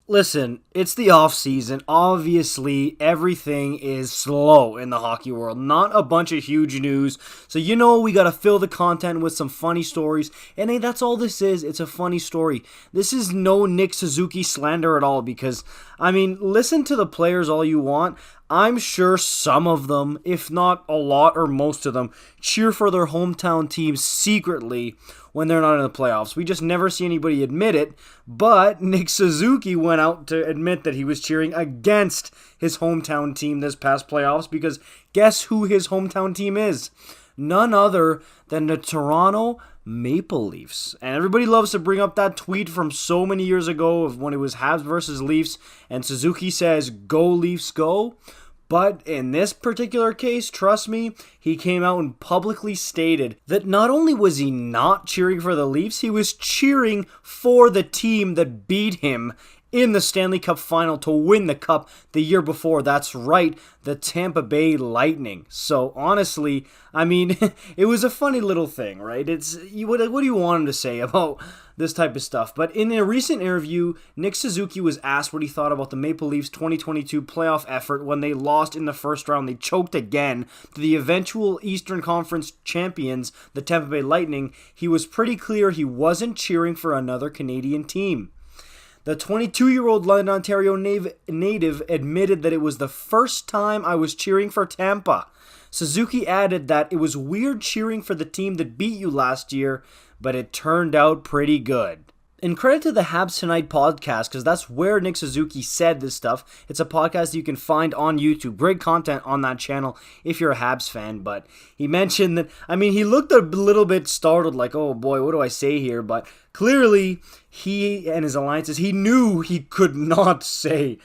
Listen, it's the off season. Obviously, everything is slow in the hockey world. Not a bunch of huge news. So we got to fill the content with some funny stories. And hey, that's all this is. It's a funny story. This is no Nick Suzuki slander at all because listen to the players all you want. I'm sure some of them, if not a lot or most of them, cheer for their hometown teams secretly when they're not in the playoffs. We just never see anybody admit it, but Nick Suzuki went out to admit that he was cheering against his hometown team this past playoffs because guess who his hometown team is? None other than the Toronto Maple Leafs. And everybody loves to bring up that tweet from so many years ago of when it was Habs versus Leafs, and Suzuki says, "Go Leafs, go." But in this particular case, trust me, he came out and publicly stated that not only was he not cheering for the Leafs, he was cheering for the team that beat him in the Stanley Cup final to win the cup the year before. That's right, the Tampa Bay Lightning. So honestly, it was a funny little thing, right? What do you want him to say about this type of stuff? But in a recent interview, Nick Suzuki was asked what he thought about the Maple Leafs 2022 playoff effort when they lost in the first round. They choked again to the eventual Eastern Conference champions, the Tampa Bay Lightning. He was pretty clear he wasn't cheering for another Canadian team. The 22-year-old London, Ontario native admitted that it was the first time I was cheering for Tampa. Suzuki added that it was weird cheering for the team that beat you last year, but it turned out pretty good. And credit to the Habs Tonight podcast, because that's where Nick Suzuki said this stuff. It's a podcast that you can find on YouTube. Great content on that channel if you're a Habs fan. But he mentioned that, he looked a little bit startled, like, oh boy, what do I say here? But clearly, he and his alliances, he knew he could not say.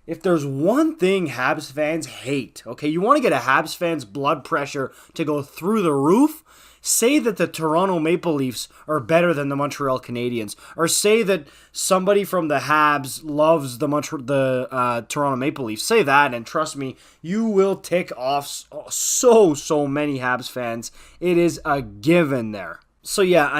If there's one thing Habs fans hate, okay, you want to get a Habs fan's blood pressure to go through the roof? Say that the Toronto Maple Leafs are better than the Montreal Canadiens, or say that somebody from the Habs loves the Toronto Maple Leafs. Say that, and trust me, you will tick off so many Habs fans. It is a given there. So yeah,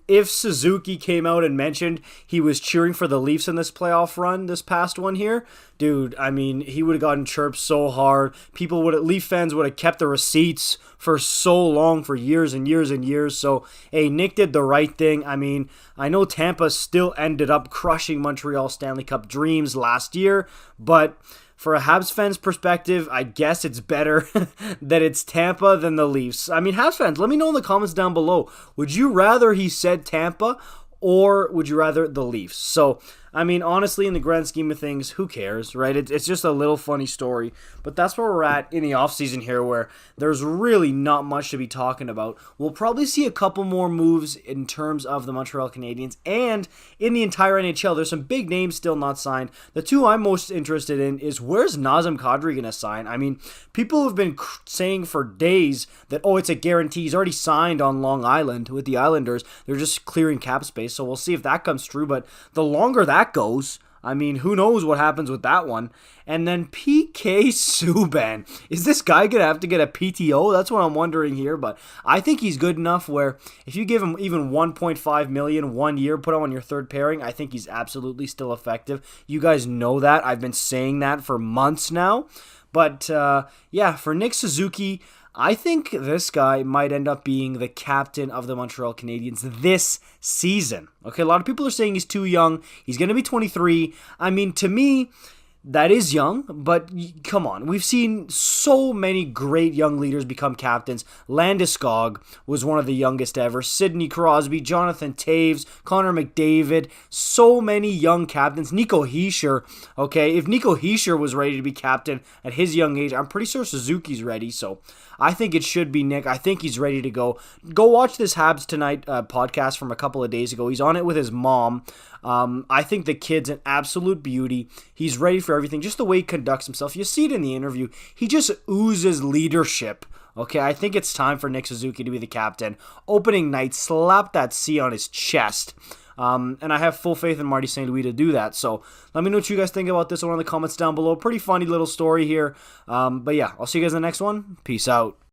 if Suzuki came out and mentioned he was cheering for the Leafs in this playoff run, this past one here, dude, he would have gotten chirped so hard. Leaf fans would have kept the receipts for so long, for years and years and years. So, hey, Nick did the right thing. I know Tampa still ended up crushing Montreal Stanley Cup dreams last year, but for a Habs fan's perspective, I guess it's better that it's Tampa than the Leafs. Habs fans, let me know in the comments down below. Would you rather he said Tampa, or would you rather the Leafs? So, honestly, in the grand scheme of things, who cares, right? It's just a little funny story. But that's where we're at in the offseason here, where there's really not much to be talking about. We'll probably see a couple more moves in terms of the Montreal Canadiens, and in the entire NHL, there's some big names still not signed. The two I'm most interested in is, where's Nazem Kadri going to sign? People have been saying for days that, it's a guarantee. He's already signed on Long Island with the Islanders. They're just clearing cap space, so we'll see if that comes true. But the longer that goes, who knows what happens with that one. And then PK Subban. Is this guy going to have to get a PTO? That's what I'm wondering here. But I think he's good enough where if you give him even $1.5 million 1 year, put him on your third pairing, I think he's absolutely still effective. You guys know that. I've been saying that for months now. But for Nick Suzuki, I think this guy might end up being the captain of the Montreal Canadiens this season. Okay, a lot of people are saying he's too young. He's going to be 23. To me, that is young, but come on. We've seen so many great young leaders become captains. Landeskog was one of the youngest ever. Sidney Crosby, Jonathan Toews, Connor McDavid. So many young captains. Nico Hischier. Okay, if Nico Hischier was ready to be captain at his young age, I'm pretty sure Suzuki's ready. So I think it should be Nick. I think he's ready to go. Go watch this Habs Tonight podcast from a couple of days ago. He's on it with his mom. I think the kid's an absolute beauty. He's ready for everything, just the way he conducts himself. You see it in the interview. He just oozes leadership. Okay, I think it's time for Nick Suzuki to be the captain. Opening night, slap that C on his chest. And I have full faith in Marty St. Louis to do that. So let me know what you guys think about this one in the comments down below. Pretty funny little story here. But yeah, I'll see you guys in the next one. Peace out.